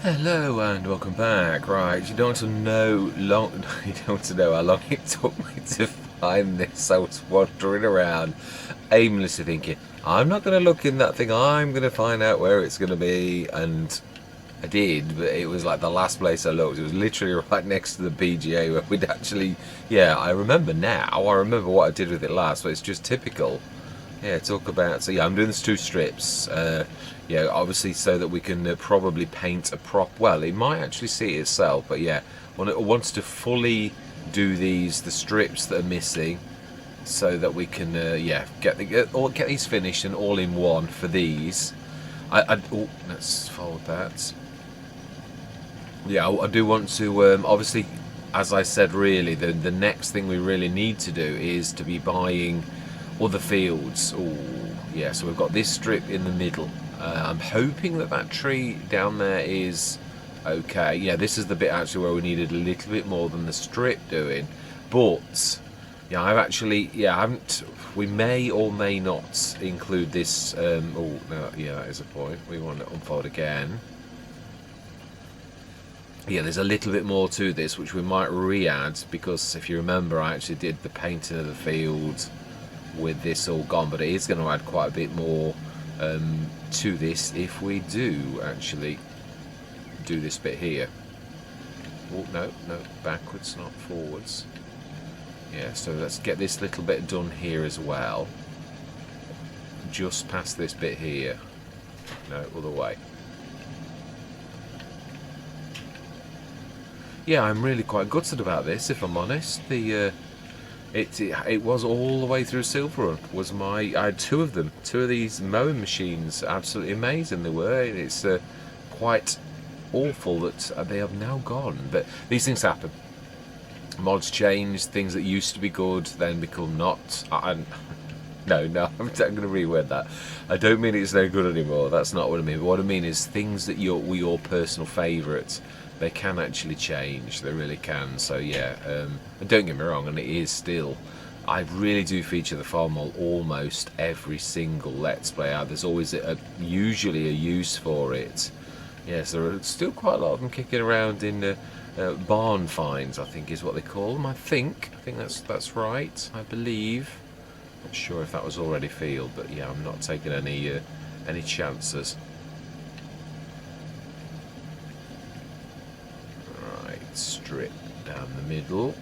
Hello and welcome back. Right, you don't want to know long. You don't want to know how long it took me to find this. I was wandering around, aimlessly thinking, "I'm not going to look in that thing. I'm going to find out where it's going to be." And I did, but it was like the last place I looked. It was literally right next to the BGA where we'd actually. Yeah, I remember now. I remember what I did with it last, but it's just typical. Yeah, talk about. So yeah, I'm doing this 2 strips. Yeah, obviously so that we can probably paint a prop. Well, it might actually see it itself, but yeah, wants to fully do the strips that are missing, so that we can yeah get these finished and all in one for these. Oh, let's fold that. Yeah, I do want to obviously, as I said, really the next thing we really need to do is to be buying other fields. Oh, yeah. So we've got this strip in the middle. I'm hoping that that tree down there is okay. Yeah, this is the bit actually where we needed a little bit more than the strip doing. But yeah, I've actually I haven't. We may or may not include this. Oh no, yeah, that is a point. We want to unfold again. Yeah, there's a little bit more to this which we might re-add, because if you remember I actually did the painting of the field with this all gone, but it is going to add quite a bit more to this if we do actually do this bit here. Oh, no, backwards, not forwards. Yeah, so let's get this little bit done here as well. Just past this bit here. No, other way. Yeah, I'm really quite gutted about this, if I'm honest. It was all the way through Silver Run. I had 2 of them, 2 of these mowing machines. Absolutely amazing they were. It's quite awful that they have now gone. But these things happen. Mods change. Things that used to be good then become not. No, I'm going to reword that. I don't mean it's no good anymore. That's not what I mean. But what I mean is things that were your personal favourites, they can actually change. They really can. So yeah, and don't get me wrong, and it is still. I really do feature the farm mall almost every single Let's Play out. There's always usually a use for it. Yes, there are still quite a lot of them kicking around in barn finds, I think is what they call them. I think that's right. I believe. Not sure if that was already field, but yeah, I'm not taking any chances. Right, strip down the middle.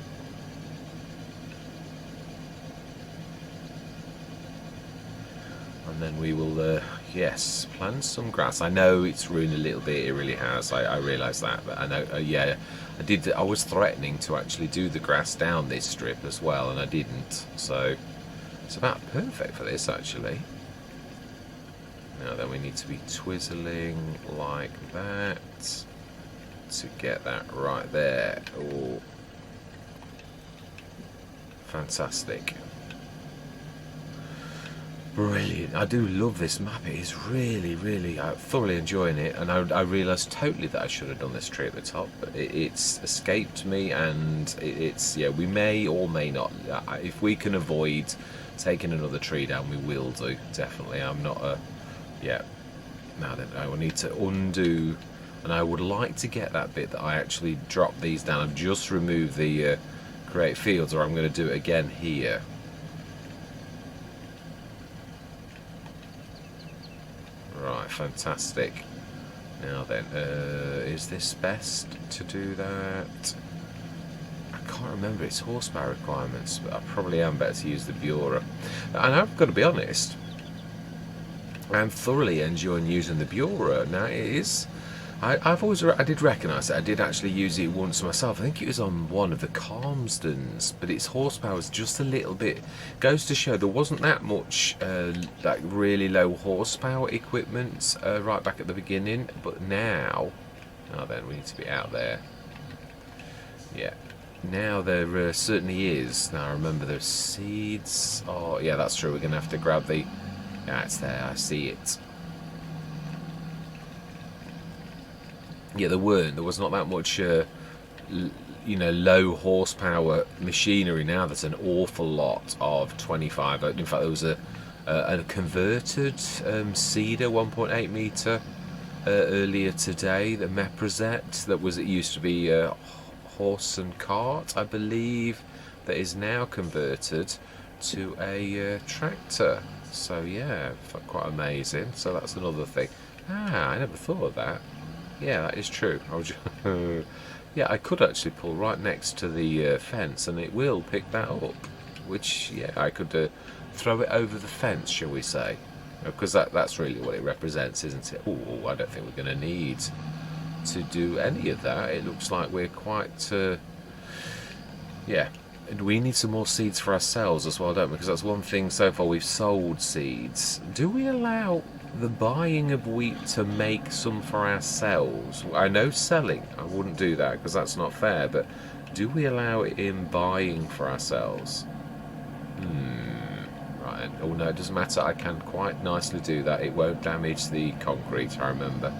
And then we will, yes, plant some grass. I know it's ruined a little bit, it really has, I realise that, but I know, yeah, I was threatening to actually do the grass down this strip as well, and I didn't, so it's about perfect for this, actually. Now then we need to be twizzling like that to get that right there. Oh, fantastic. Brilliant. I do love this map. It is really, I'm thoroughly enjoying it, and I realised totally that I should have done this tree at the top, but it's escaped me, and it's, yeah, we may or may not. If we can avoid taking another tree down, we will do, definitely. I'm not a, yeah. Now then, I will need to undo, and I would like to get that bit that I actually dropped these down. I've just removed the create fields, or I'm going to do it again here. Right, fantastic. Now then, is this best to do that? I can't remember its horsepower requirements, but I probably am better to use the Bureau. And I've got to be honest, I'm thoroughly enjoying using the Bureau. Now it is, I did recognise it. I did actually use it once myself. I think it was on one of the Calmsdens, but its horsepower was just a little bit. Goes to show there wasn't that much like really low horsepower equipment right back at the beginning, but now, then we need to be out there. Yeah, now there certainly is. Now remember, there's seeds. Oh yeah, that's true. We're gonna have to grab the. Yeah, it's there. I see it. Yeah, there was not that much, low horsepower machinery. Now there's an awful lot of 25. In fact, there was a converted Cedar 1.8 meter earlier today, the Meprazet, it used to be a horse and cart, I believe, that is now converted to a tractor. So yeah, quite amazing. So that's another thing. I never thought of that. Yeah, that is true. Yeah, I could actually pull right next to the fence and it will pick that up. Which, yeah, I could throw it over the fence, shall we say. Because that's really what it represents, isn't it? Oh, I don't think we're going to need to do any of that. It looks like we're quite... yeah. And we need some more seeds for ourselves as well, don't we? Because that's one thing so far, we've sold seeds. Do we allow the buying of wheat to make some for ourselves? I know selling, I wouldn't do that because that's not fair, but do we allow it in buying for ourselves? Right. Oh no, it doesn't matter. I can quite nicely do that. It won't damage the concrete, I remember.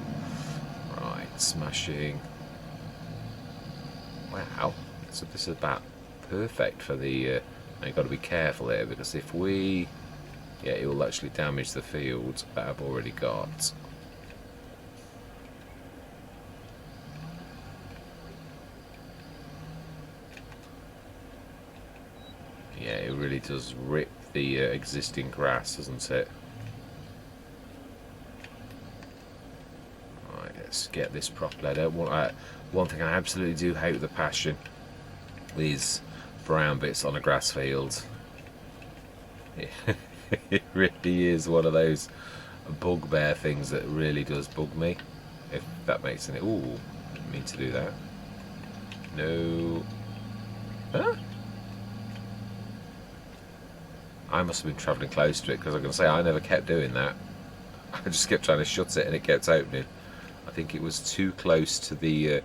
Right, smashing. Wow. So this is about perfect for the... you've got to be careful here because if we... yeah, it will actually damage the fields that I've already got. Yeah, it really does rip the existing grass, doesn't it? Right, let's get this properly. I don't want... one thing I absolutely do hate with the passion is brown bits on a grass field. It really is one of those bugbear things that really does bug me, if that makes any... ooh, didn't mean to do that. No. Huh? I must have been travelling close to it, because I'm going to say I never kept doing that. I just kept trying to shut it and it kept opening. I think it was too close to the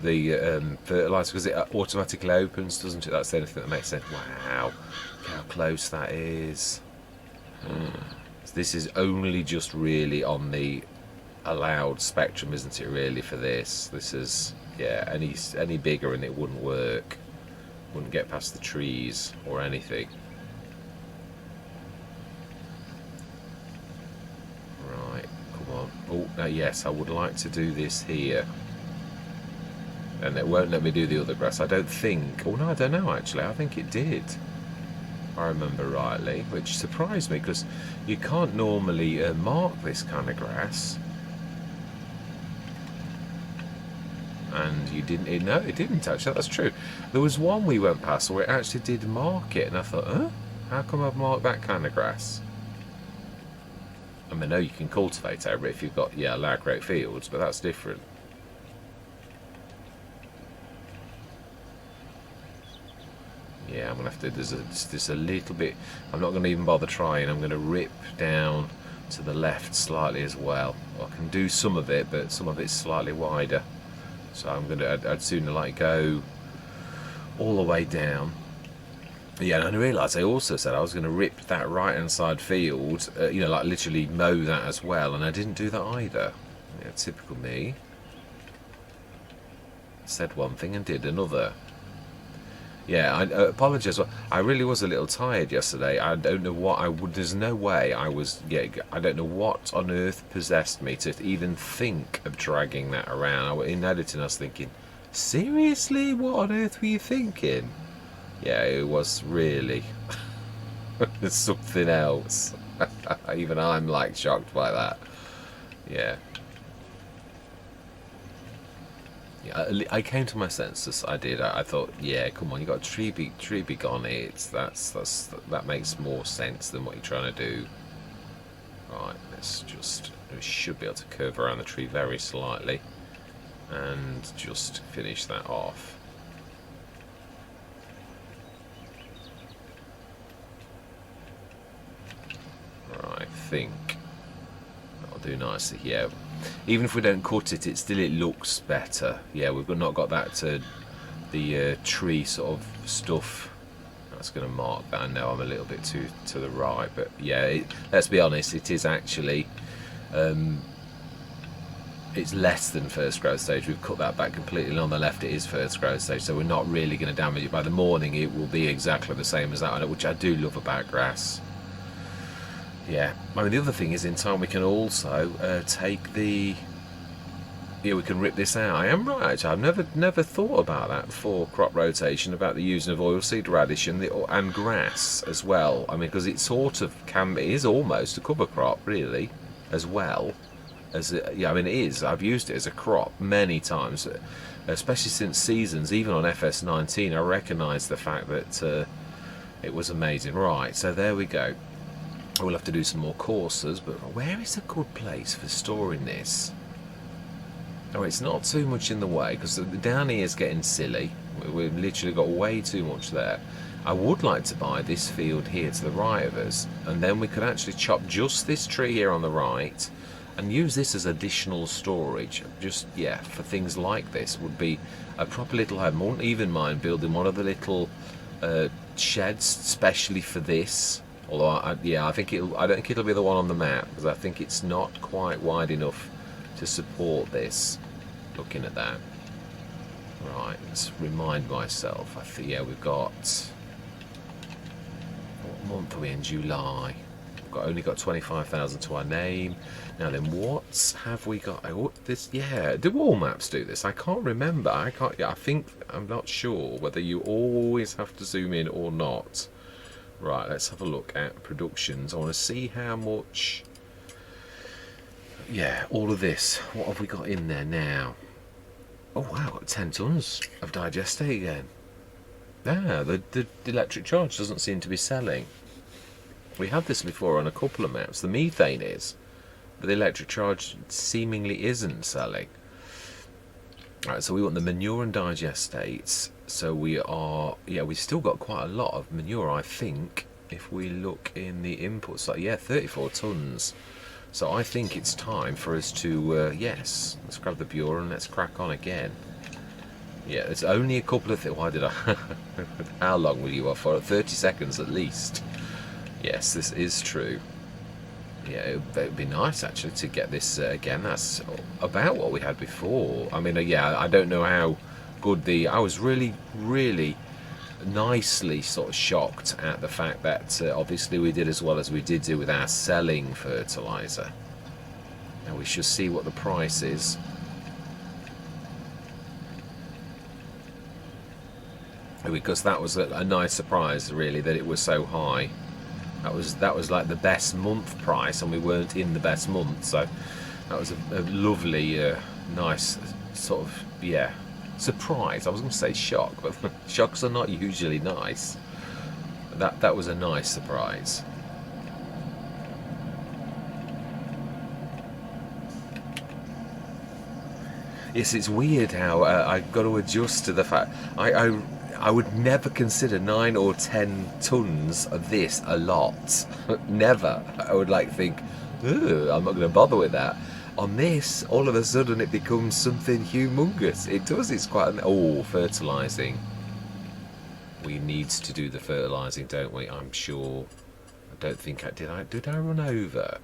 fertiliser, because it automatically opens, doesn't it? That's the only thing that makes sense. Wow, look how close that is. This is only just really on the allowed spectrum, isn't it, really, for this? This is, yeah, any bigger and it wouldn't work. Wouldn't get past the trees or anything. Right, come on. Oh, now yes, I would like to do this here. And it won't let me do the other grass, I don't think. Oh no, I don't know actually, I think it did. I remember rightly, which surprised me because you can't normally mark this kind of grass. And you didn't, no, it didn't actually, that's true. There was one we went past where it actually did mark it, and I thought, huh? How come I've marked that kind of grass? I mean, I know you can cultivate over it if you've got, yeah, large great fields, but that's different. Yeah, I'm going to have to, there's a little bit, I'm not going to even bother trying, I'm going to rip down to the left slightly as well. I can do some of it, but some of it's slightly wider. So I'm going to, I'd sooner like go all the way down. Yeah, and I realised I also said I was going to rip that right hand side field, you know, like literally mow that as well, and I didn't do that either. Yeah, typical me. Said one thing and did another. Yeah, I apologise. I really was a little tired yesterday. I don't know what I would. There's no way I was. Yeah, I don't know what on earth possessed me to even think of dragging that around. In editing, I was thinking, seriously, what on earth were you thinking? Yeah, it was really something else. Even I'm like shocked by that. Yeah. I came to my senses. I did. I thought, yeah, come on, you got a tree big on it. That makes more sense than what you're trying to do. Right, let's just. We should be able to curve around the tree very slightly, and just finish that off. Right, I think that'll do nicely. Yeah. Even if we don't cut it, it looks better. Yeah, we've not got that the tree sort of stuff. That's going to mark that. I know I'm a little bit to the right, but yeah, let's be honest, it is actually it's less than first growth stage. We've cut that back completely, and on the left it is first growth stage, so we're not really going to damage it. By the morning it will be exactly the same as that, which I do love about grass. Yeah, I mean, the other thing is in time we can also take the Yeah, we can rip this out. I am right, actually. I've never thought about that for crop rotation, about the using of oilseed radish and grass as well. I mean, because it sort of it is almost a cover crop, really, as well. Yeah, I mean, it is. I've used it as a crop many times, especially since seasons, even on FS19. I recognise the fact that it was amazing. Right, so there we go. We'll have to do some more courses, but where is a good place for storing this? Oh, it's not too much in the way, because down here is getting silly. We've literally got way too much there. I would like to buy this field here to the right of us, and then we could actually chop just this tree here on the right and use this as additional storage. Just, yeah, for things like this would be a proper little home. I wouldn't even mind building one of the little sheds specially for this. Although, I don't think it'll be the one on the map, because I think it's not quite wide enough to support this. Looking at that. Right, let's remind myself. I think, yeah, we've got... What month are we in? July. We've only got 25,000 to our name. Now then, what have we got? Oh, this, yeah, do all maps do this? I can't remember. I'm not sure whether you always have to zoom in or not. Right, let's have a look at productions. I want to see how much... Yeah, all of this. What have we got in there now? Oh wow, got 10 tons of digestate again. Ah, the electric charge doesn't seem to be selling. We had this before on a couple of maps. The methane is, but the electric charge seemingly isn't selling. Alright, so we want the manure and digestates. So we are, yeah, we've still got quite a lot of manure, I think, if we look in the inputs. Like, yeah, 34 tons. So I think it's time for us to, yes, let's grab the Bureau and let's crack on again. Yeah, there's only a couple of things. Why did I? How long were you off for? 30 seconds at least. Yes, this is true. Yeah, it would be nice actually to get this again. That's about what we had before. I mean, yeah, I don't know how good I was really, really nicely sort of shocked at the fact that obviously we did as well as we did do with our selling fertilizer. Now we should see what the price is. Because that was a nice surprise, really, that it was so high. That was like the best month price, and we weren't in the best month, so that was a lovely, nice sort of, yeah, surprise. I was going to say shock, but shocks are not usually nice. That was a nice surprise. Yes, it's weird how I've got to adjust to the fact I would never consider 9 or 10 tons of this a lot. Never. I would think, I'm not going to bother with that. On this, all of a sudden it becomes something humongous. It does, it's quite fertilising. We need to do the fertilising, don't we? I'm sure. I don't think did I run over?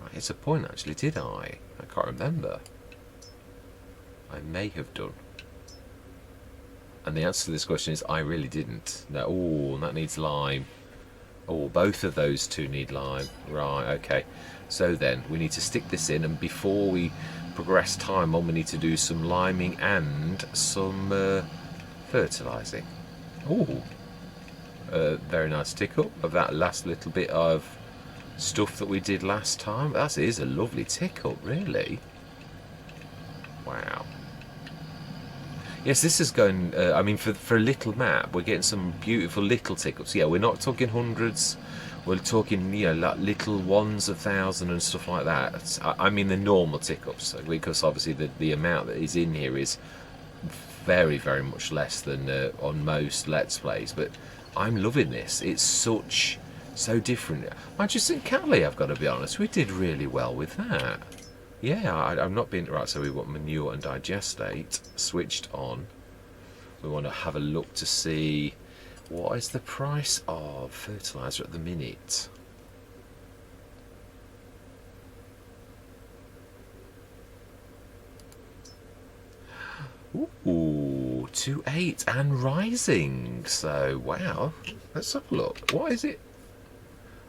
Right, it's a point actually, did I? I can't remember. I may have done. And the answer to this question is I really didn't. No, oh, that needs lime. Oh, both of those two need lime. Right, okay. So then, we need to stick this in, and before we progress time on, we need to do some liming and some fertilising. Oh, very nice tick up of that last little bit of stuff that we did last time. That is a lovely tick up, really. Wow. Yes, this is going, I mean, for a little map, we're getting some beautiful little tick-ups. Yeah, we're not talking hundreds, we're talking, you know, like little ones of 1,000 and stuff like that. I mean the normal tick-ups, because obviously the amount that is in here is very, very much less than on most Let's Plays. But I'm loving this. It's so different. Manchester and Cali, I've got to be honest, we did really well with that. Yeah, I'm not being... Right, so we want manure and digestate switched on. We want to have a look to see what is the price of fertiliser at the minute. Ooh, 2.8 and rising. So, wow. Let's have a look. What is it?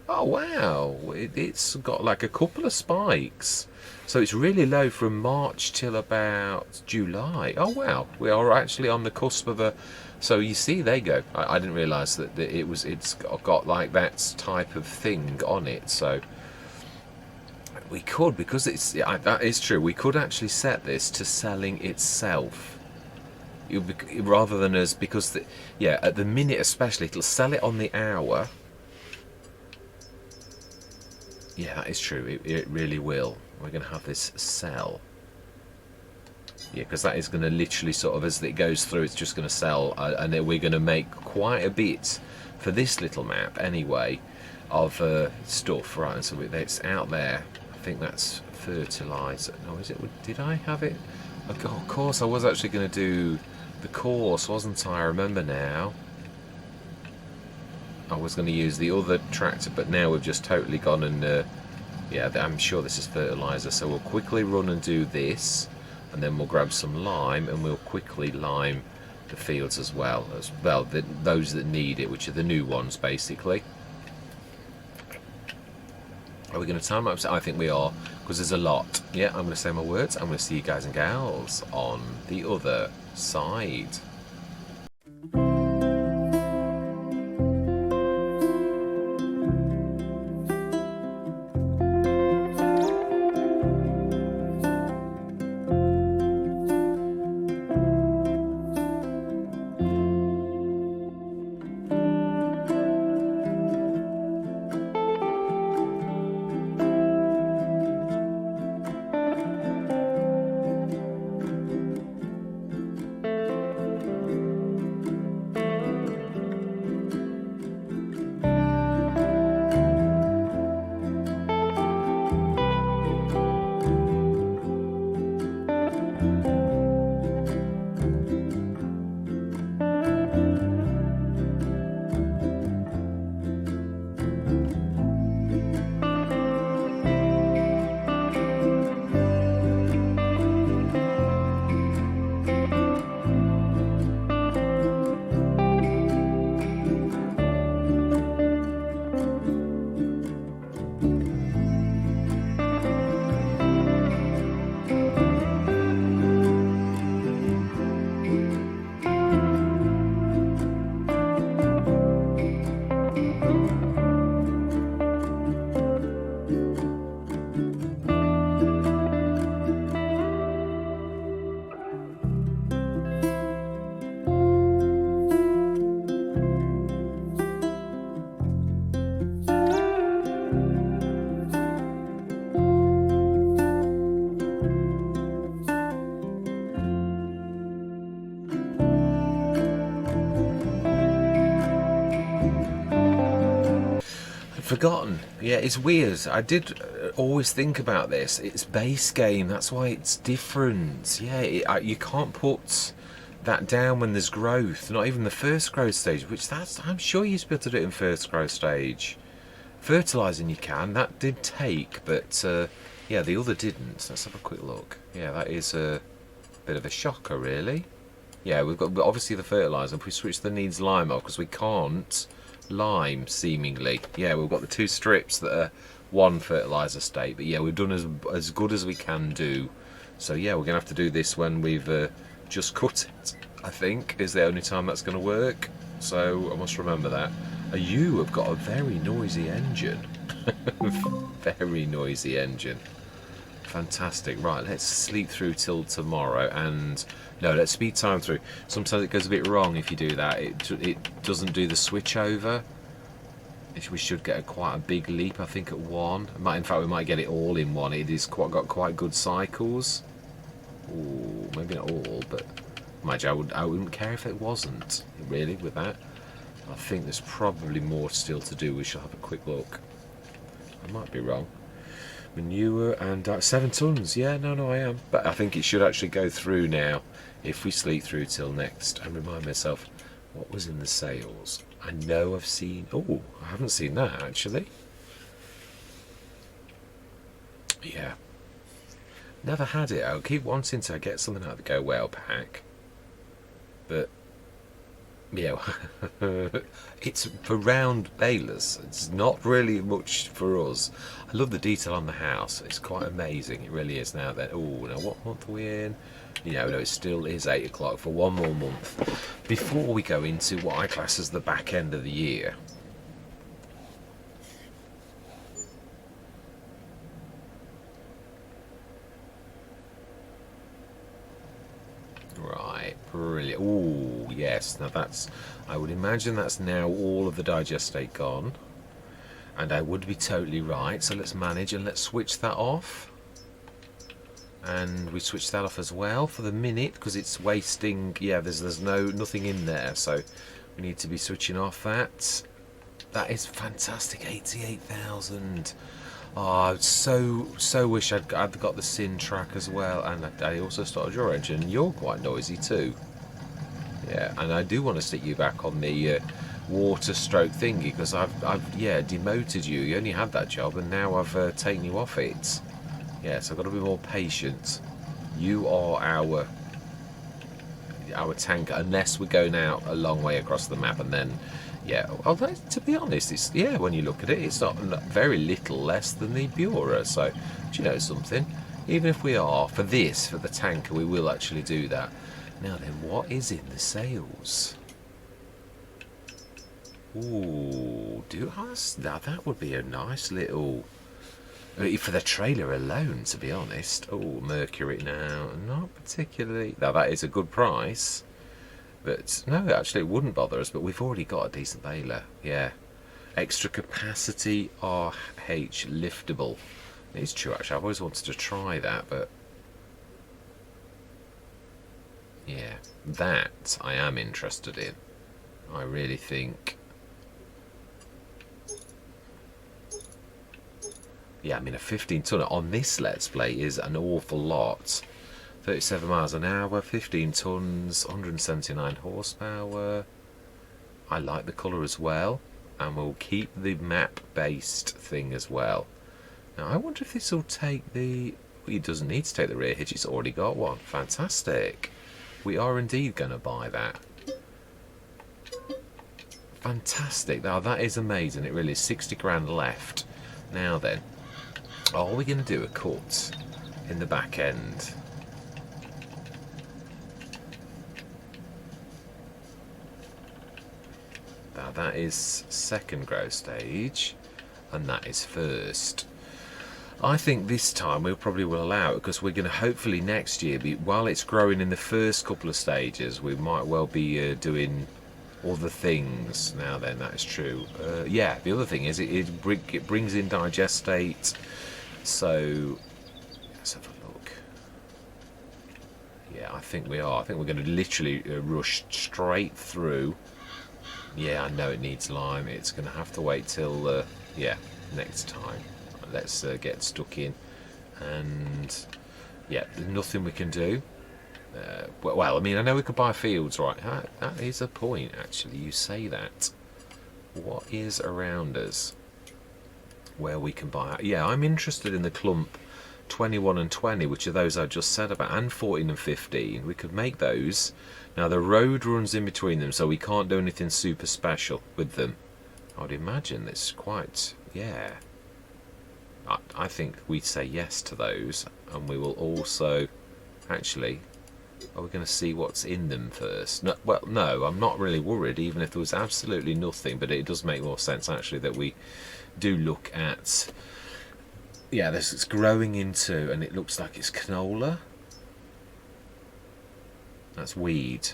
Oh wow, it's got like a couple of spikes. So it's really low from March till about July. Oh wow, we are actually on the cusp of a. So you see, there you go. I didn't realise that it's got like that type of thing on it. So we could, because it's, yeah, that is true. We could actually set this to selling itself. Rather than us, because yeah, at the minute especially, it'll sell it on the hour. Yeah, that is true. It really will. We're going to have this sell. Yeah, because that is going to literally sort of, as it goes through, it's just going to sell. And then we're going to make quite a bit for this little map anyway of stuff. Right, and so it's out there. I think that's fertilizer. No, is it? Did I have it? Oh, of course, I was actually going to do the course, wasn't I? I remember now. I was going to use the other tractor, but now we've just totally gone and yeah, I'm sure this is fertilizer, so we'll quickly run and do this, and then we'll grab some lime and we'll quickly lime the fields as well those that need it, which are the new ones basically. Are we going to time lapse it? I think we are, because there's a lot. Yeah, I'm going to say my words. I'm going to see you guys and gals on the other side. Forgotten. Yeah, it's weird. I did always think about this. It's base game. That's why it's different. Yeah, you can't put that down when there's growth. Not even the first growth stage, which I'm sure you used to be able to do it in first growth stage. Fertilising you can. That did take, but yeah, the other didn't. Let's have a quick look. Yeah, that is a bit of a shocker, really. Yeah, we've got obviously the fertiliser. If we switch the needs lime off, because we can't lime seemingly. Yeah, we've got the two strips that are one fertilizer state, but yeah, we've done as good as we can do. So yeah, we're gonna have to do this when we've just cut it, I think is the only time that's going to work. So I must remember that. You have got a very noisy engine. Very noisy engine. Fantastic. Right, let's sleep through till tomorrow, and no, let's speed time through. Sometimes it goes a bit wrong if you do that. It doesn't do the switch over. We should get quite a big leap, I think, at one. In fact, we might get it all in one. It is got quite good cycles. Ooh, maybe not all, but imagine I wouldn't care if it wasn't, really, with that. I think there's probably more still to do. We shall have a quick look. I might be wrong. Manure and 7 tons. Yeah, no, I am. But I think it should actually go through now if we sleep through till next. And remind myself, what was in the sales? I know I've seen... Oh, I haven't seen that, actually. Yeah. Never had it. I keep wanting to get something out of the Go Well pack. But Yeah, it's for round balers. It's not really much for us. I love the detail on the house. It's quite amazing. It really is. Now then, oh, now what month are we in? You know, no, it still is 8 o'clock for one more month before we go into what I class as the back end of the year. Right, brilliant. Oh, yes. Now that's, I would imagine that's now all of the digestate gone. And I would be totally right. So let's manage and let's switch that off. And we switch that off as well for the minute because it's wasting. Yeah, there's nothing in there, so we need to be switching off that. That is fantastic. 88,000. Oh, I so wish I'd got the Sin track as well, and I also started your engine. You're quite noisy too. Yeah, and I do want to stick you back on the water stroke thingy because I've demoted you. You only had that job, and now I've taken you off it. Yes, I've got to be more patient. You are our tanker, unless we're going out a long way across the map, and then, yeah. Although to be honest, it's when you look at it, it's not very little less than the Bura. So, do you know something? Even if we are for the tanker, we will actually do that. Now then, what is in the sails? Ooh, now that would be a nice little. For the trailer alone, to be honest. Oh, Mercury now. Not particularly. Now, that is a good price. But, no, actually, it wouldn't bother us. But we've already got a decent baler. Yeah. Extra capacity RH liftable. It's true, actually. I've always wanted to try that, but... yeah. That I am interested in. I really think... yeah, I mean, a 15-tonner on this Let's Play is an awful lot. 37 miles an hour, 15 tons, 179 horsepower. I like the colour as well, and we'll keep the map-based thing as well. Now, I wonder if this will take the... well, it doesn't need to take the rear hitch, it's already got one. Fantastic. We are indeed going to buy that. Fantastic. Now, that is amazing. It really is. 60 grand left. Now then. Are we going to do a cut in the back end? Now that is second growth stage, and that is first. I think this time we probably will allow it because we're going to hopefully next year, while it's growing in the first couple of stages, we might well be doing other things. Now then, that is true. Yeah, the other thing is it brings in digestate. So let's have a look. Yeah, I think we are. I think we're going to literally rush straight through. Yeah, I know it needs lime. It's going to have to wait till yeah, next time. Let's get stuck in. And yeah, there's nothing we can do. Well, I mean, I know we could buy fields, right? That is a point, actually. You say that. What is around us where we can buy? Yeah, I'm interested in the clump 21 and 20, which are those I just said about, and 14 and 15. We could make those. Now, the road runs in between them, so we can't do anything super special with them. I would imagine it's quite, yeah. I think we'd say yes to those, and we will also, actually, are we going to see what's in them first? No, well, no, I'm not really worried, even if there was absolutely nothing, but it does make more sense, actually, that we do look at, yeah, this it's growing into, and it looks like it's canola. That's weed.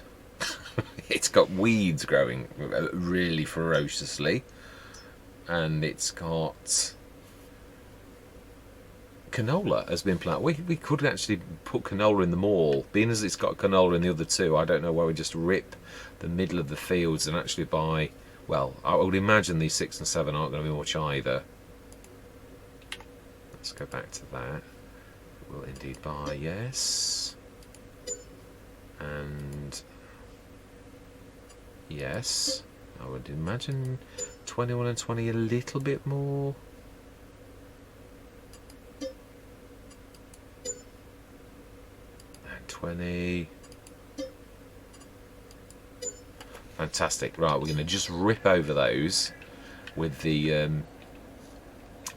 It's got weeds growing really ferociously, and it's got canola has been planted. We could actually put canola in them all, being as it's got canola in the other two. I don't know why we just rip the middle of the fields and actually buy. Well, I would imagine these 6 and 7 aren't going to be much either. Let's go back to that. We'll indeed buy, yes. And yes, I would imagine 21 and 20 a little bit more. And 20. Fantastic. Right, we're going to just rip over those with the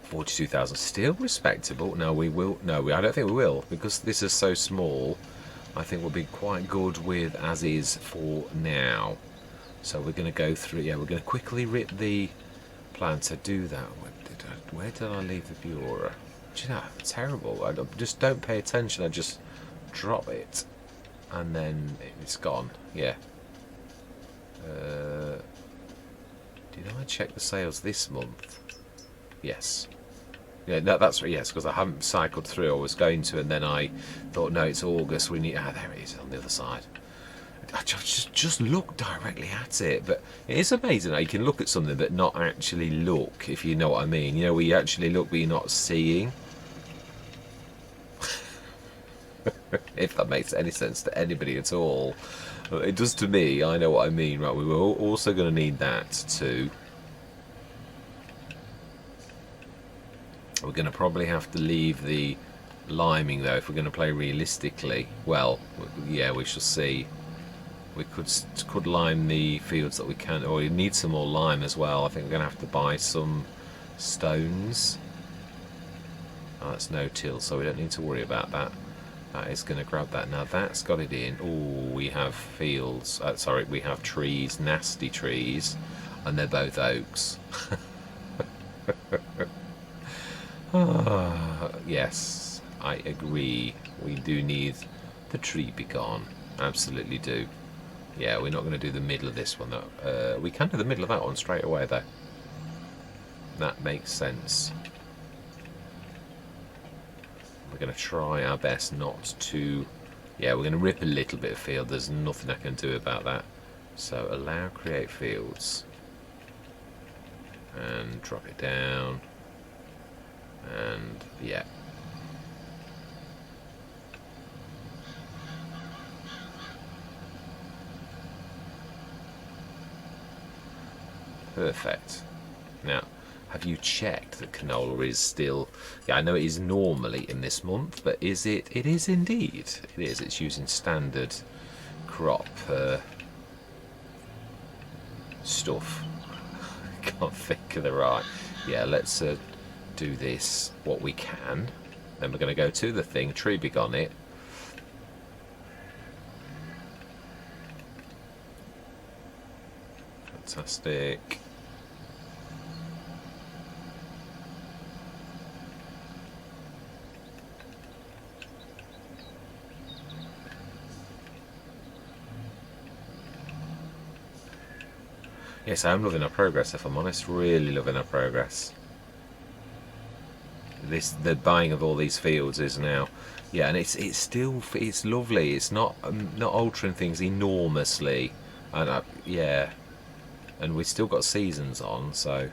42,000. Still respectable. No, we will. No, I don't think we will, because this is so small. I think we'll be quite good with as is for now. So we're going to go through. Yeah, we're going to quickly rip the plants. I do that. Where did I leave the Bureau? Do you know? Terrible. I just don't pay attention. I just drop it, and then it's gone. Yeah. Did I check the sales this month? Yes. Yeah, no, that's right. Yes, because I haven't cycled through. I was going to, and then I thought, no, it's August. We need. Ah, there it is on the other side. I just look directly at it, but it is amazing how you can look at something but not actually look, if you know what I mean. You know, where you actually look but you're not seeing. If that makes any sense to anybody at all. It does to me. I know what I mean. Right, we were also going to need that too. We're going to probably have to leave the liming though if we're going to play realistically. Well, yeah, we shall see. We could lime the fields that we can, or we need some more lime as well. I think we're going to have to buy some stones. Oh, that's no-till, so we don't need to worry about that. That is going to grab that. Now that's got it in. Oh, we have fields. Sorry, we have trees, nasty trees, and they're both oaks. Yes, I agree. We do need the tree be gone. Absolutely do. Yeah, we're not going to do the middle of this one though. We can do the middle of that one straight away though. That makes sense. We're going to try our best not to... Yeah, we're going to rip a little bit of field. There's nothing I can do about that. So allow create fields. And drop it down. And yeah. Perfect. Now, have you checked that canola is still... Yeah, I know it is normally in this month, but is it? It is indeed. It is. It's using standard crop stuff. I can't think of the right... Yeah, let's do this, what we can. Then we're going to go to the thing, tree big on it. Fantastic. Yes, I'm loving our progress, if I'm honest. Really loving our progress. The buying of all these fields is now... Yeah, and it's still... It's lovely. It's not altering things enormously. And yeah. And we've still got seasons on, so...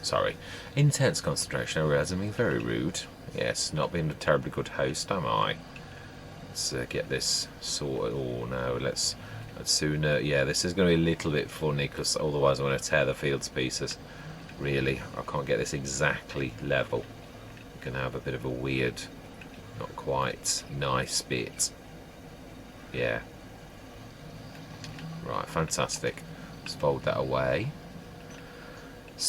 Sorry. Intense concentration. I realise I'm being very rude. Yes, not being a terribly good host, am I? Let's get this sorted. Oh no, let's sooner... Yeah, this is going to be a little bit funny, because otherwise I'm going to tear the fields to pieces. Really, I can't get this exactly level. We're going to have a bit of a weird, not quite nice bit. Yeah. Right, fantastic. Let's fold that away.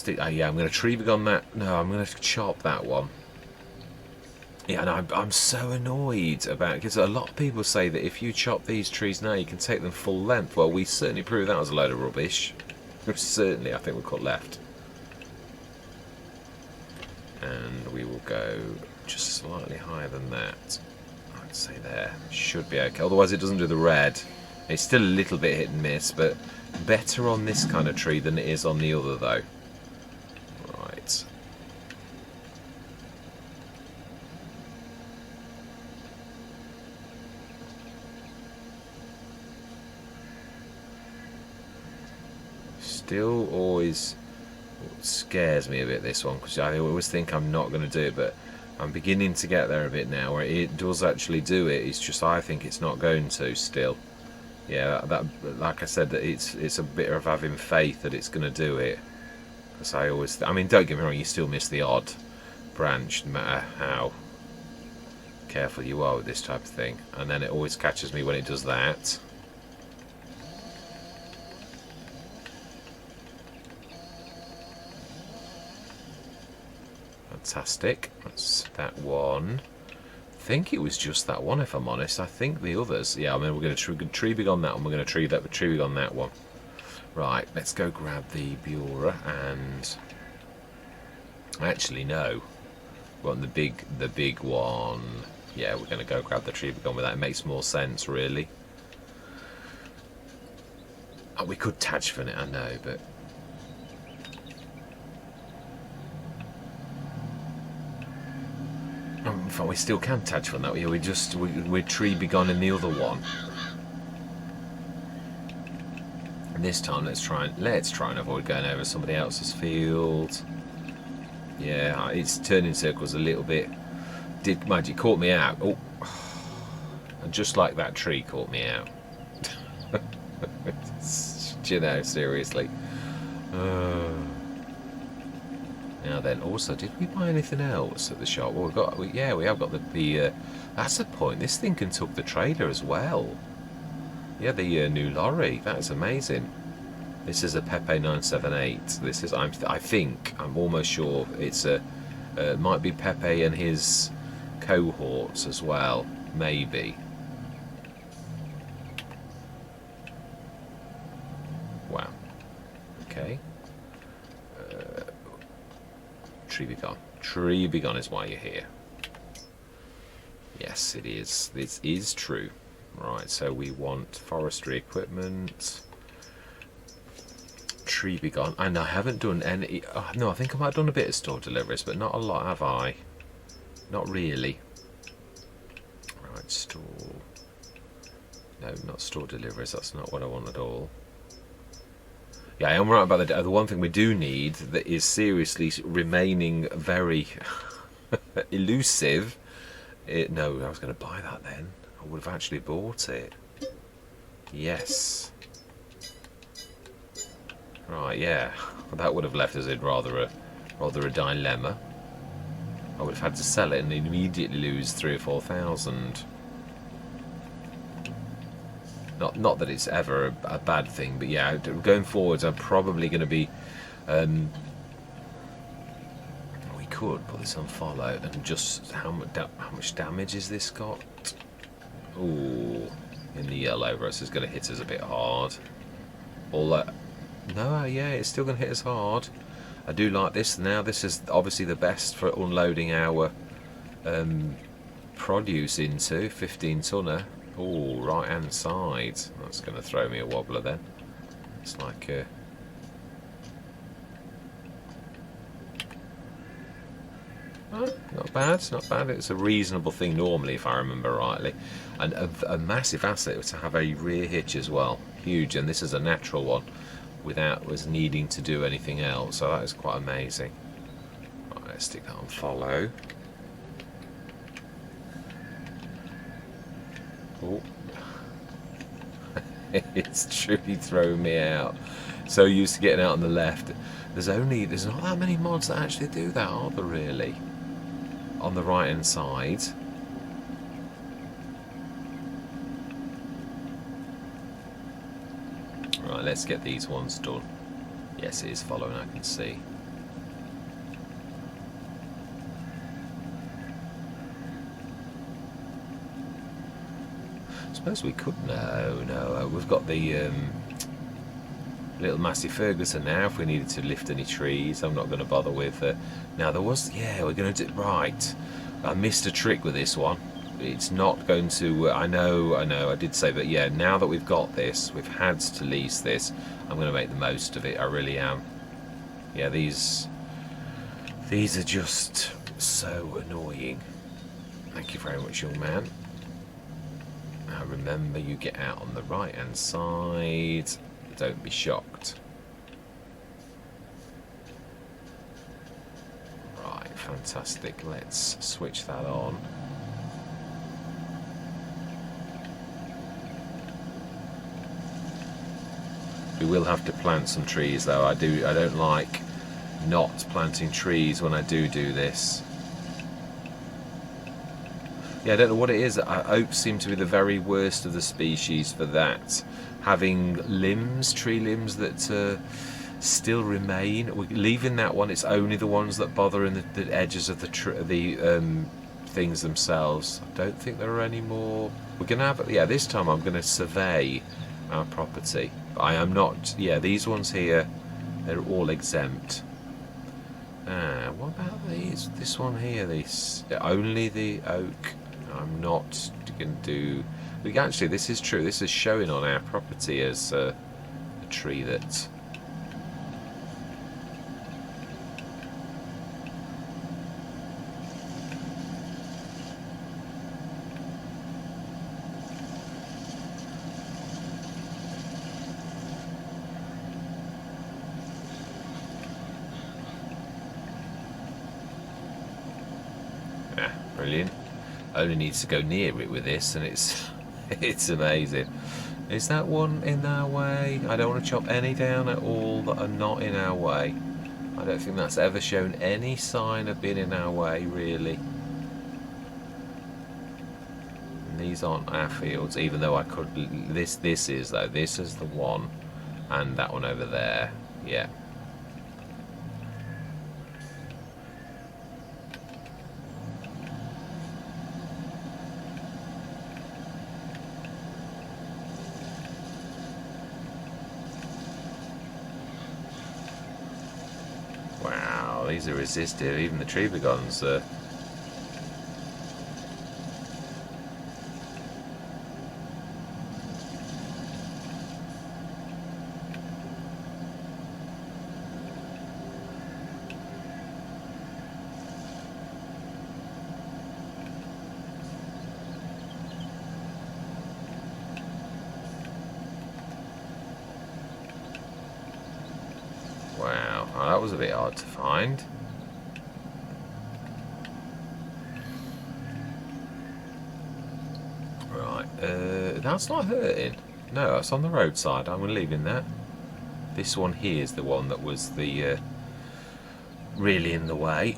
Yeah, I'm going to tree big on that. No, I'm going to chop that one. Yeah, and I'm so annoyed about it, because a lot of people say that if you chop these trees now, you can take them full length. Well, we certainly proved that was a load of rubbish. Certainly, I think we'll cut left. And we will go just slightly higher than that. I'd say there. Should be okay. Otherwise, it doesn't do the red. It's still a little bit hit and miss, but better on this kind of tree than it is on the other, though. Right. still always scares me a bit, this one, because I always think I'm not going to do it, but I'm beginning to get there a bit now where it does actually do it. It's just I think it's not going to still. Yeah, that like I said, that it's a bit of having faith that it's going to do it. Because I mean, don't get me wrong, you still miss the odd branch, no matter how careful you are with this type of thing. And then it always catches me when it does that. Fantastic. That's that one. I think it was just that one, if I'm honest. I think the others... Yeah, I mean, we're going to tree big on that one. We're going to tree big on that one. Right, let's go grab the Bura and... Actually, no. We want the big one. Yeah, we're going to go grab the tree big on with that. It makes more sense, really. Oh, we could Tajfin it, I know, but... In fact, we still can Tajfin that. We're tree big on in the other one. And this time, let's try and avoid going over somebody else's field. Yeah, it's turning circles a little bit. It caught me out. Oh, and just like that tree caught me out. You know, seriously. Now then, also, did we buy anything else at the shop? Well, we have got the. That's the point. This thing can took the trailer as well. Yeah, the new lorry. That is amazing. This is a Pepe 978. This is. I'm almost sure it's a. Might be Pepe and his cohorts as well. Maybe. Wow. Okay. Tree be gone. Tree be gone is why you're here. Yes, it is. This is true. Right, so we want forestry equipment. Tree be gone. And I haven't done any... no, I think I might have done a bit of store deliveries, but not a lot, have I? Not really. Right, store... No, not store deliveries. That's not what I want at all. Yeah, I am right about the one thing we do need that is seriously remaining very elusive. No, I was going to buy that then. I would have actually bought it. Yes. Right, yeah. That would have left us in rather a dilemma. I would have had to sell it and immediately lose 3,000 or 4,000. Not that it's ever a bad thing, but yeah, going forwards, I'm probably going to be. We could put this on follow and just how much damage is this got? Ooh, in the yellow, this is going to hit us a bit hard. All that. No, yeah, it's still going to hit us hard. I do like this now. This is obviously the best for unloading our produce into 15-tonner. Oh, right hand side. That's going to throw me a wobbler then. It's like not bad, not bad. It's a reasonable thing normally, if I remember rightly. And a massive asset to have a rear hitch as well. Huge, and this is a natural one without us needing to do anything else. So that is quite amazing. Right, let's stick that on follow. Oh. It's truly throwing me out. So used to getting out on the left. There's not that many mods that actually do that, are there really? On the right hand side. Right, let's get these ones done. Yes, it is following, I can see. I suppose we could. No. We've got the little Massey Ferguson now. If we needed to lift any trees, I'm not going to bother with. Now there was. Yeah, we're going to do right. I missed a trick with this one. It's not going to. I know. I did say, but yeah. Now that we've got this, we've had to lease this. I'm going to make the most of it. I really am. Yeah, these are just so annoying. Thank you very much, young man. Remember, you get out on the right hand side. Don't be shocked. fantastic. Let's switch that on. We will have to plant some trees though. I don't like not planting trees when I do this. Yeah, I don't know what it is. Oaks seem to be the very worst of the species for that. Having limbs, tree limbs that still remain. We're leaving that one. It's only the ones that bother in the edges of the things themselves. I don't think there are any more. We're going to have, yeah, this time I'm going to survey our property. I am not, yeah, these ones here, they're all exempt. What about these? This one here, only the oak. I'm not going to do. Actually, this is true. This is showing on our property as a tree that. Brilliant. Only needs to go near it with this, and it's amazing. Is that one in our way? I don't want to chop any down at all that are not in our way. I don't think that's ever shown any sign of being in our way, really. And these aren't our fields, even though I could. This is though. This is the one, and that one over there. Yeah. These are resistive, even the tree begons. Wow, oh, that was a bit hard to find. Right, that's not hurting. No, that's on the roadside. I'm leaving that. This one here is the one that was the really in the way.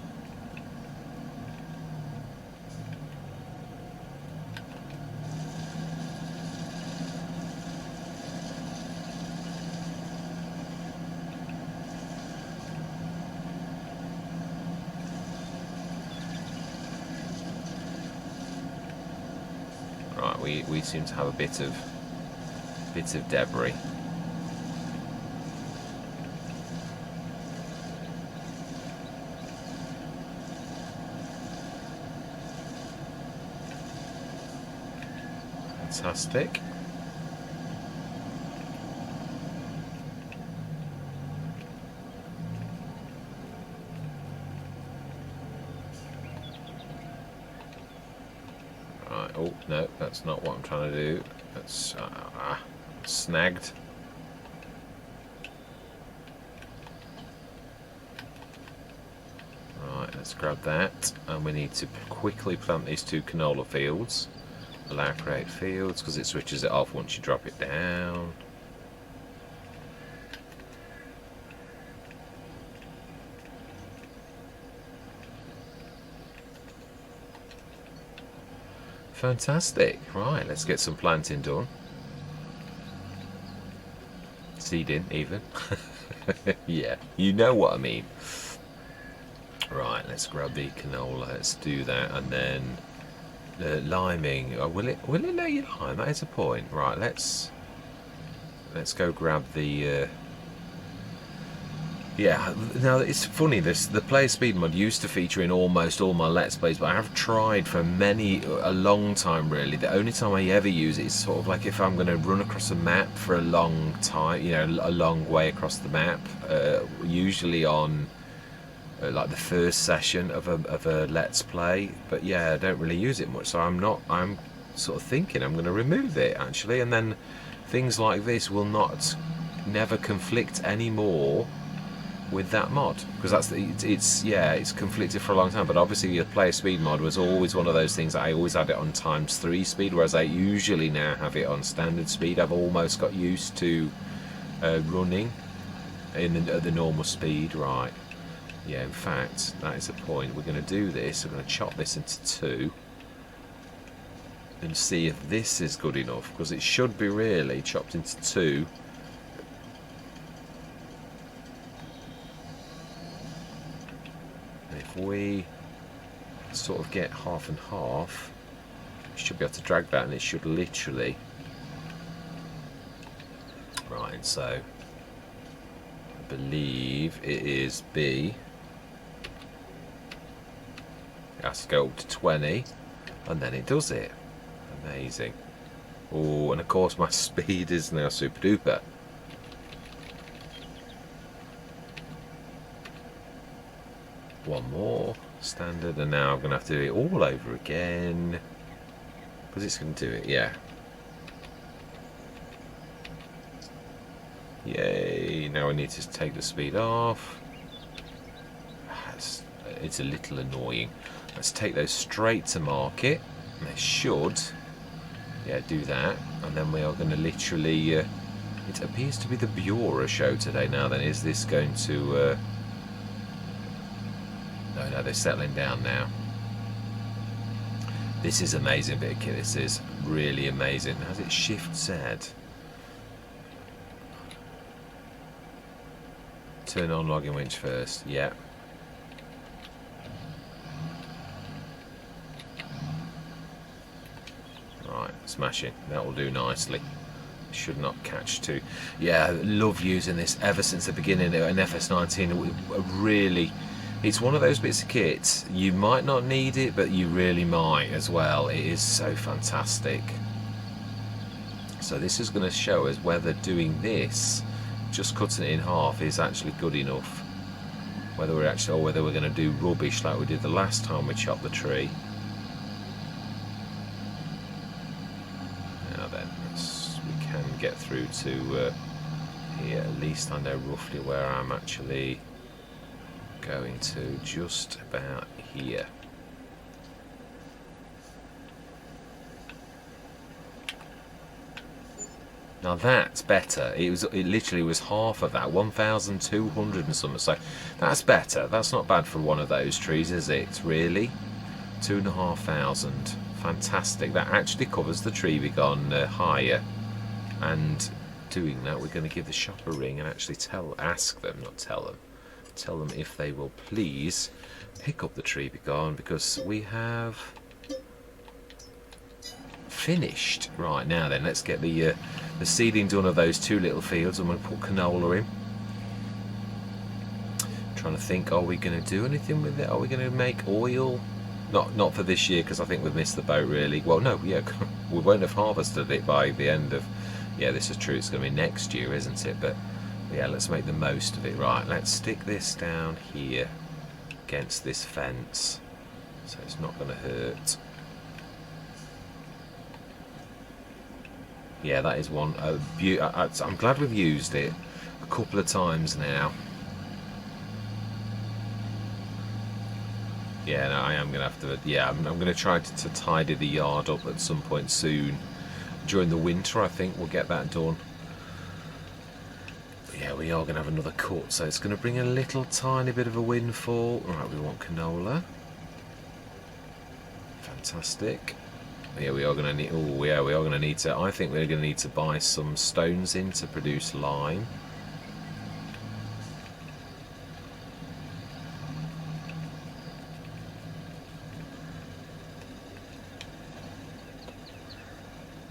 We seem to have a bit of debris. Fantastic. Oh, no, that's not what I'm trying to do. That's snagged. Right, let's grab that. And we need to quickly plant these 2 canola fields. Allow create fields, because it switches it off once you drop it down. Fantastic. Right, let's get some planting done. Seeding, even. Yeah, you know what I mean. Right, let's grab the canola. Let's do that, and then liming. Oh, will it let you lime? That is a point. Right, let's go grab the. Yeah, now it's funny, the player speed mod used to feature in almost all my Let's Plays, but I have tried for a long time really. The only time I ever use it is sort of like if I'm going to run across a map for a long time, you know, a long way across the map, usually on like the first session of a Let's Play. But yeah, I don't really use it much, so I'm sort of thinking I'm going to remove it actually, and then things like this will never conflict anymore with that mod, because it's conflicted for a long time. But obviously the player speed mod was always one of those things that I always had it on ×3 speed, whereas I usually now have it on standard speed. I've almost got used to running at the normal speed. Right, yeah, in fact that is the point. We're going to do this, we're going to chop this into 2 and see if this is good enough, because it should be really chopped into 2. If we sort of get half and half, we should be able to drag that, and it should literally. Right, so I believe it is B. It has to go up to 20, and then it does it. Amazing. Oh, and of course my speed is now super duper. One more standard, and now I'm going to have to do it all over again, because it's going to do it. Yeah, yay. Now I need to take the speed off. It's a little annoying. Let's take those straight to market, and they should, yeah, do that. And then we are going to literally it appears to be the Bura show today. Now then, is this going to no, they're settling down now. This is amazing bit of kit. This is really amazing. Has it shift Z? Turn on logging winch first. Yeah. Right, smashing. That will do nicely. Should not catch too. Yeah, I love using this ever since the beginning of an FS19. Really. It's one of those bits of kit, you might not need it, but you really might as well. It is so fantastic. So this is going to show us whether doing this, just cutting it in half, is actually good enough. Whether we're actually, or whether we're going to do rubbish like we did the last time we chopped the tree. Now then, we can get through to here. At least I know roughly where I'm actually going to, just about here. Now that's better. It literally was half of that, 1,200 and something. So that's better. That's not bad for one of those trees, is it? Really, 2,500. Fantastic. That actually covers the tree we gone higher. And doing that, we're going to give the shop a ring and actually ask them, not tell them. Tell them if they will please pick up the tree be gone, because we have finished. Right, now then, let's get the seeding done of those 2 little fields. I'm going to put canola in. Trying to think, are we going to do anything with it? Are we going to make oil? Not for this year, because I think we've missed the boat really. Well, no, yeah, we won't have harvested it by the end of, yeah, this is true, it's going to be next year, isn't it? But yeah, let's make the most of it. Right, let's stick this down here against this fence, so it's not going to hurt. Yeah, that is one. I'm glad we've used it a couple of times now. Yeah, no, I am going to have to. Yeah, I'm going to try to tidy the yard up at some point soon. During the winter, I think we'll get that done. Yeah, we are going to have another cut, so it's going to bring a little tiny bit of a windfall. Right, we want canola. Fantastic. Yeah, we are going to need. Oh, yeah, we are going to need to. I think we're going to need to buy some stones in to produce lime.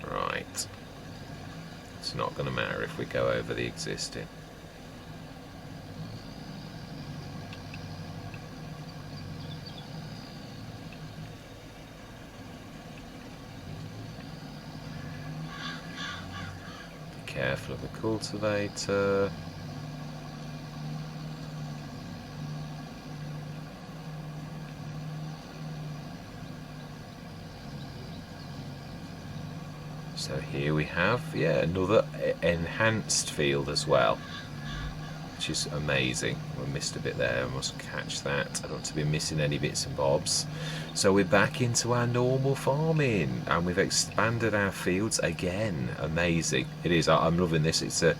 Right. It's not going to matter if we go over the existing. Be careful of the cultivator. So here we have, yeah, another enhanced field as well, which is amazing. I missed a bit there, I must catch that. I don't want to be missing any bits and bobs. So we're back into our normal farming, and we've expanded our fields again. Amazing. It is. I'm loving this. It's a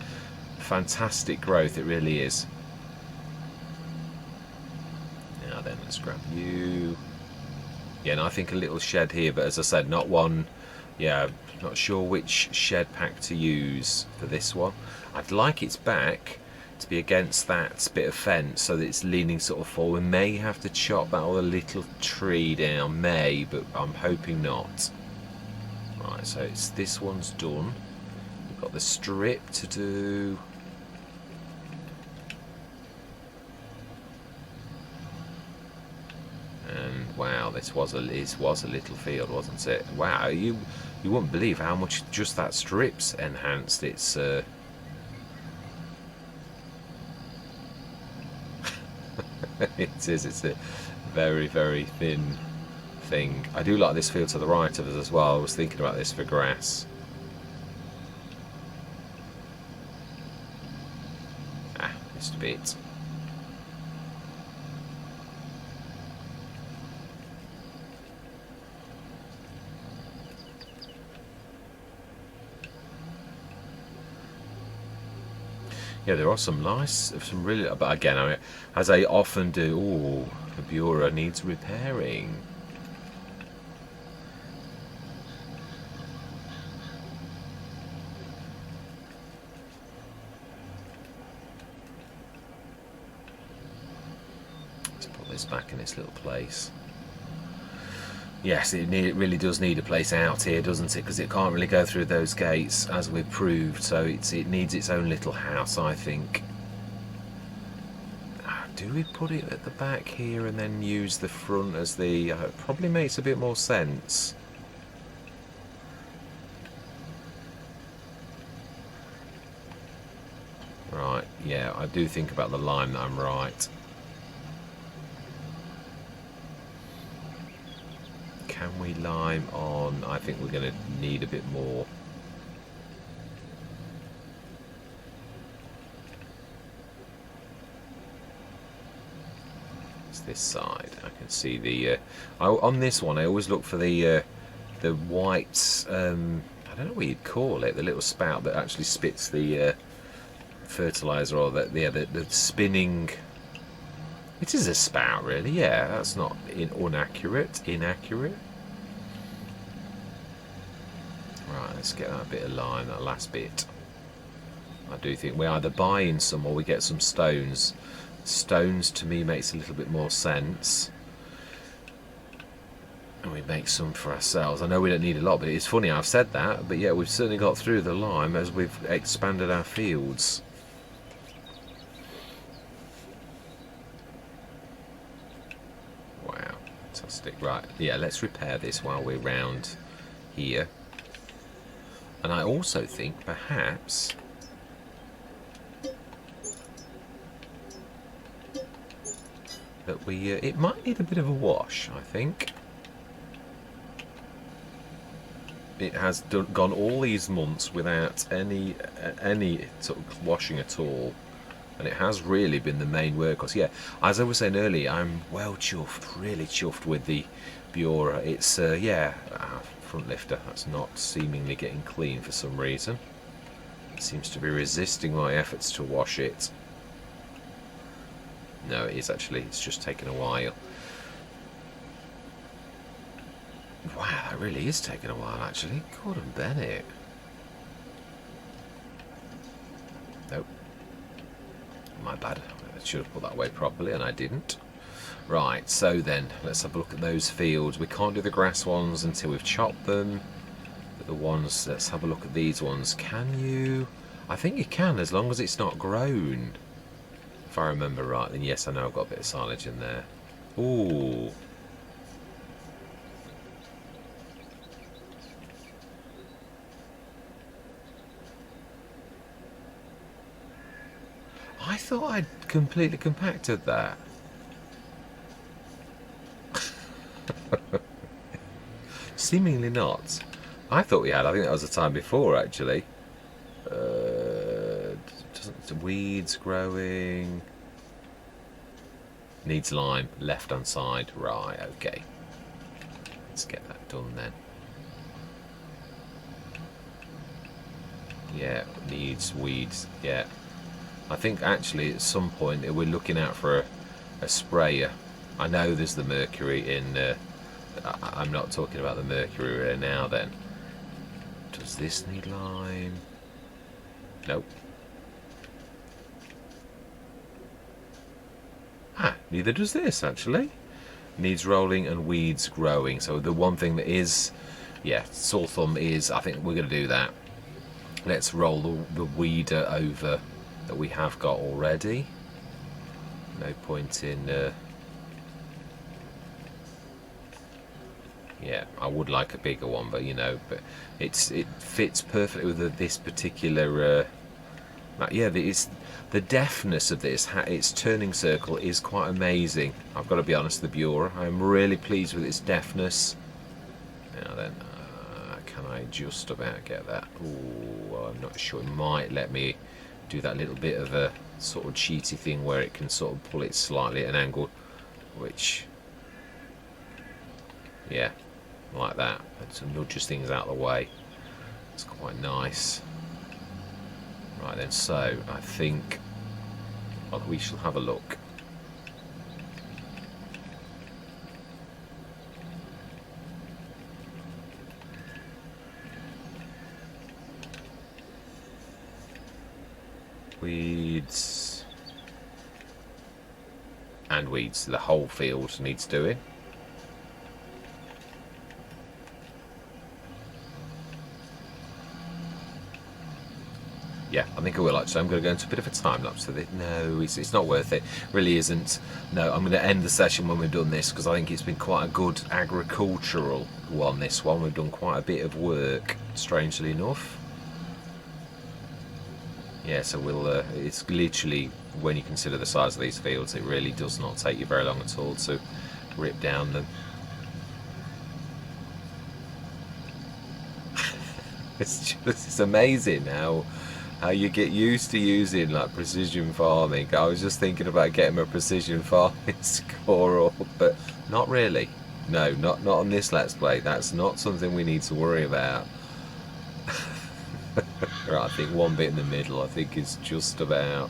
fantastic growth, it really is. Now then, let's grab you. Yeah, and I think a little shed here, but as I said, not one. Yeah, not sure which shed pack to use for this one. I'd like its back to be against that bit of fence so that it's leaning sort of forward. We may have to chop that other little tree down, but I'm hoping not. Right, so it's this one's done. We've got the strip to do. And wow, this was a little field, wasn't it? Wow, you wouldn't believe how much just that strip's enhanced its. It is. It's a very, very thin thing. I do like this field to the right of us as well. I was thinking about this for grass. Missed a bit. Yeah, there are some nice, some really, but again, I mean, as I often do, ooh, the Bureau needs repairing. Let's put this back in its little place. Yes, it really does need a place out here, doesn't it? Because it can't really go through those gates, as we've proved. So it needs its own little house, I think. Do we put it at the back here and then use the front as the... it probably makes a bit more sense. Right, yeah, I do think about the lime that I'm right. Can we lime on? I think we're going to need a bit more. It's this side. I can see the. On this one, I always look for the white. I don't know what you'd call it. The little spout that actually spits the fertilizer, or the spinning. It is a spout, really. Yeah, that's not inaccurate. Right, let's get that bit of lime, that last bit. I do think we either buy in some or we get some stones. Stones to me makes a little bit more sense. And we make some for ourselves. I know we don't need a lot, but it's funny I've said that. But yeah, we've certainly got through the lime as we've expanded our fields. Wow, fantastic. Right, yeah, let's repair this while we're round here. And I also think perhaps that it might need a bit of a wash. I think it has gone all these months without any sort of washing at all, and it has really been the main workhorse. Yeah, as I was saying earlier, I'm well chuffed, really chuffed with the Bureau. It's front lifter that's not seemingly getting clean for some reason. It seems to be resisting my efforts to wash it. No, it is actually, it's just taken a while. Wow, that really is taking a while actually. Gordon Bennett. Nope. My bad. I should have put that away properly and I didn't. Right, so then, let's have a look at those fields. We can't do the grass ones until we've chopped them. But the ones, let's have a look at these ones. Can you? I think you can, as long as it's not grown. If I remember right, then yes, I know I've got a bit of silage in there. Ooh. I thought I'd completely compacted that. Seemingly not. I thought we had. I think that was the time before, actually. Doesn't Some weeds growing. Needs lime, left hand side. Right, okay. Let's get that done then. Yeah, needs weeds. Yeah. I think actually at some point we're looking out for a sprayer. I know there's the mercury in... I'm not talking about the mercury now then. Does this need lime? Nope. Ah, neither does this actually. Needs rolling and weeds growing. So the one thing that is, yeah, sore thumb is, I think we're going to do that. Let's roll the weeder over that we have got already. No point in... yeah, I would like a bigger one, but you know, but it fits perfectly with this particular... yeah, the deftness of this, its turning circle is quite amazing. I've got to be honest, the Bureau. I'm really pleased with its deftness. Now then, can I just about get that? Oh, I'm not sure. It might let me do that little bit of a sort of cheaty thing where it can sort of pull it slightly at an angle, which, yeah, like that. It nudges things out of the way. It's quite nice. Right then, so I think we shall have a look. Weeds and weeds. The whole field needs doing. Yeah, I think I will actually. I'm going to go into a bit of a time lapse with it. No, it's not worth it. Really isn't. No, I'm going to end the session when we've done this because I think it's been quite a good agricultural one, this one. We've done quite a bit of work, strangely enough. Yeah, so we'll... it's literally, when you consider the size of these fields, it really does not take you very long at all to rip down them. It's amazing how you get used to using like precision farming. I was just thinking about getting a precision farming score, but not really. No, not on this Let's Play. That's not something we need to worry about. Right, I think one bit in the middle, I think is just about...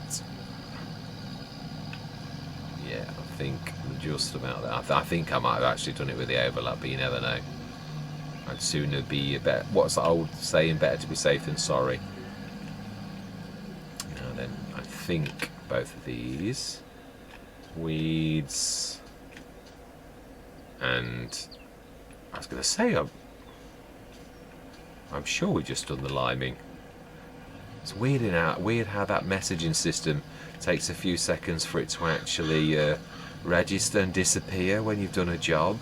yeah, I think just about that. I think I might have actually done it with the overlap, but you never know. I'd sooner be better. What's the old saying? Better to be safe than sorry. Now then, I think both of these weeds, and I was going to say I'm sure we just done the liming. It's weird how that messaging system takes a few seconds for it to actually register and disappear when you've done a job.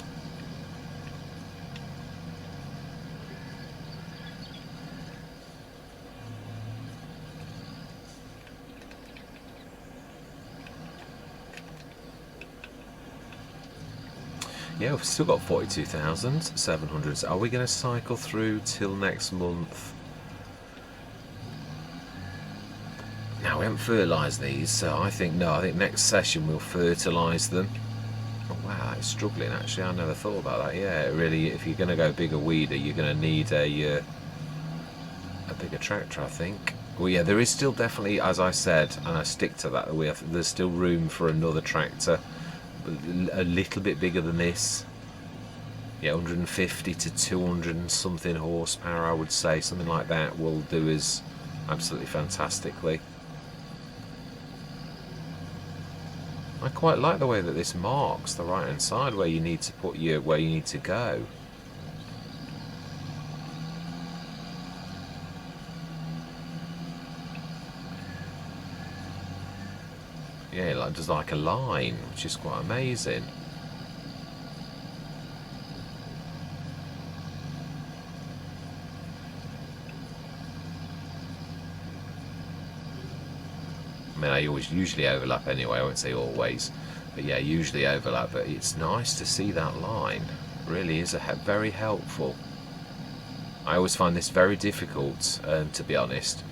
Yeah, we've still got 42,700. So are we going to cycle through till next month? Now, we haven't fertilised these, so I think next session we'll fertilise them. Oh, wow, it's struggling actually. I never thought about that. Yeah, really, if you're going to go bigger weeder, you're going to need a bigger tractor, I think. Well, yeah, there is still definitely, as I said, and I stick to that, there's still room for another tractor. A little bit bigger than this. Yeah, 150 to 200 and something horsepower, I would say. Something like that will do us absolutely fantastically. I quite like the way that this marks the right hand side where you need to put where you need to go. Yeah, like just like a line, which is quite amazing. I mean, I usually overlap anyway. I won't say always, but yeah, usually overlap. But it's nice to see that line. It really is very helpful. I always find this very difficult, to be honest,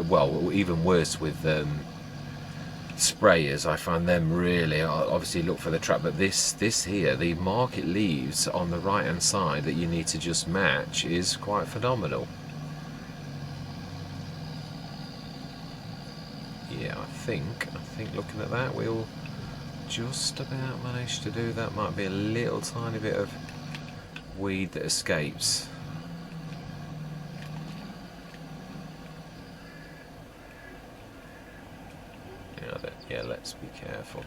Well, even worse with sprayers. I find them really, obviously look for the trap, but this here, the market leaves on the right hand side that you need to just match, is quite phenomenal. Yeah, I think looking at that, we'll just about manage to do that. Might be a little tiny bit of weed that escapes. Yeah, let's be careful.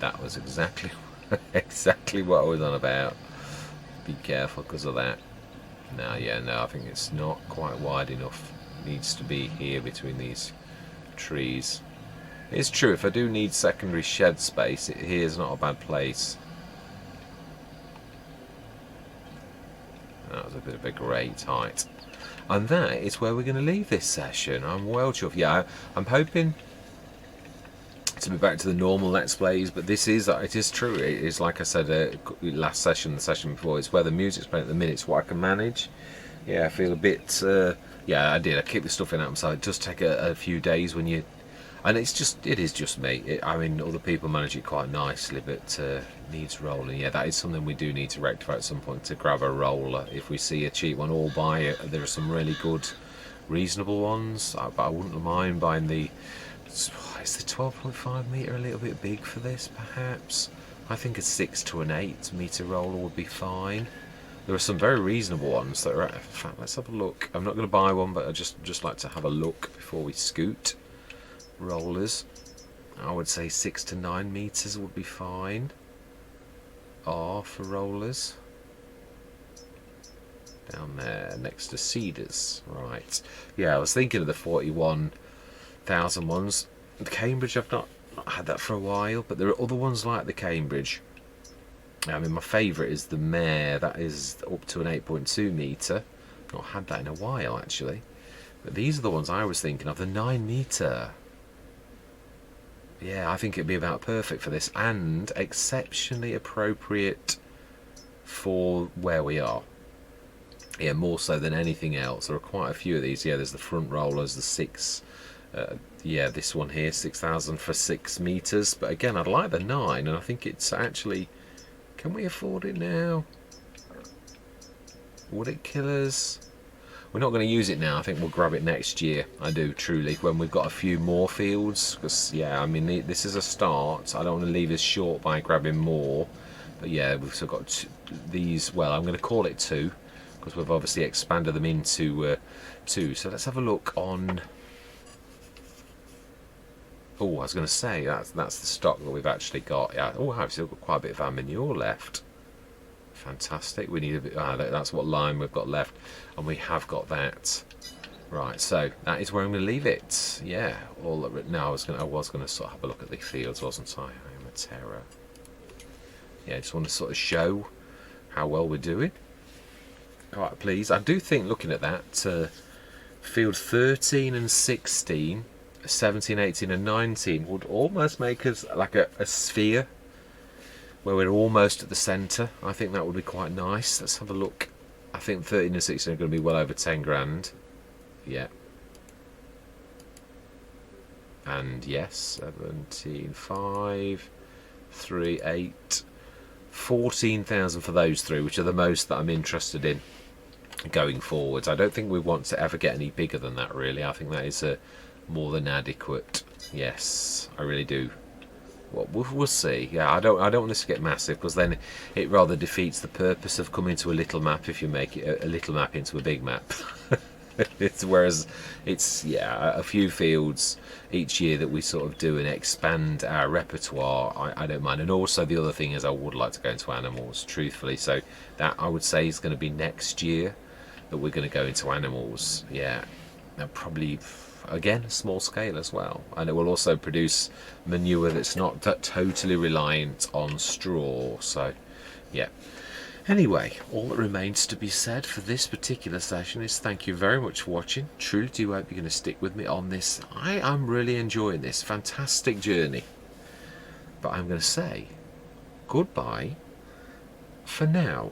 That was exactly exactly what I was on about. Be careful because of that. No, yeah, no, I think it's not quite wide enough. It needs to be here between these trees. It's true, if I do need secondary shed space, here's not a bad place. That was a bit of a great height. And that is where we're going to leave this session. I'm well chuffed. Yeah, I'm hoping to be back to the normal Let's Plays, but it is true. It is, like I said last session, the session before, it's where the music's playing at the minute, it's what I can manage. Yeah, I feel a bit, yeah, I keep the stuff in out, so it does take a few days when you, and it is just me. I mean, other people manage it quite nicely, but needs rolling. Yeah, that is something we do need to rectify at some point, to grab a roller if we see a cheap one, or buy it. There are some really good, reasonable ones, but I wouldn't mind buying the, is the 12.5 metre a little bit big for this, perhaps? I think a 6 to an 8 metre roller would be fine. There are some very reasonable ones that are, in fact, let's have a look. I'm not going to buy one, but I just like to have a look before we scoot. Rollers, I would say 6 to 9 metres would be fine. R for rollers. Down there, next to Cedars. Right. Yeah, I was thinking of the 41,000 ones. The Cambridge, I've not had that for a while, but there are other ones like the Cambridge. I mean, my favourite is the Mare. That is up to an 8.2 metre. Not had that in a while, actually. But these are the ones I was thinking of. The 9 metre. Yeah, I think it'd be about perfect for this, and exceptionally appropriate for where we are. Yeah, more so than anything else. There are quite a few of these. Yeah, there's the front rollers, the 6. Yeah, this one here, 6,000 for 6 metres. But again, I'd like the 9, and I think it's actually... Can we afford it now? Would it kill us? We're not going to use it now. I think we'll grab it next year. I do, truly, when we've got a few more fields. Because, yeah, I mean, this is a start. I don't want to leave us short by grabbing more. But, yeah, we've still got these. Well, I'm going to call it 2. Because we've obviously expanded them into 2. So let's have a look on... Oh, I was going to say, that's the stock that we've actually got. Yeah. Oh, I've still got quite a bit of our manure left. Fantastic. We need a bit. That's what lime we've got left, and we have got that. Right. So that is where I'm going to leave it. Yeah. All that. No, I was going to sort of have a look at the fields, wasn't I? I am a terror. Yeah. I just want to sort of show how well we're doing. All right, please. I do think, looking at that, field 13 and 16. 17, 18 and 19 would almost make us like a sphere where we're almost at the centre. I think that would be quite nice. Let's have a look. I think 13 and 16 are going to be well over 10 grand. Yeah. And yes, 17, 5, 3, 8, 14,000 for those 3, which are the most that I'm interested in going forwards. I don't think we want to ever get any bigger than that, really. I think that is more than adequate. Yes, I really do. Well, we'll see. Yeah, I don't want this to get massive, because then it rather defeats the purpose of coming to a little map if you make it a little map into a big map. Whereas it's, yeah, a few fields each year that we sort of do and expand our repertoire. I don't mind. And also the other thing is I would like to go into animals, truthfully. So that, I would say, is going to be next year that we're going to go into animals. Yeah, and probably, again, small scale as well, and it will also produce manure that's not totally reliant on straw. So yeah, anyway, all that remains to be said for this particular session is thank you very much for watching. Truly do hope you're going to stick with me on this. I'm really enjoying this fantastic journey, but I'm going to say goodbye for now.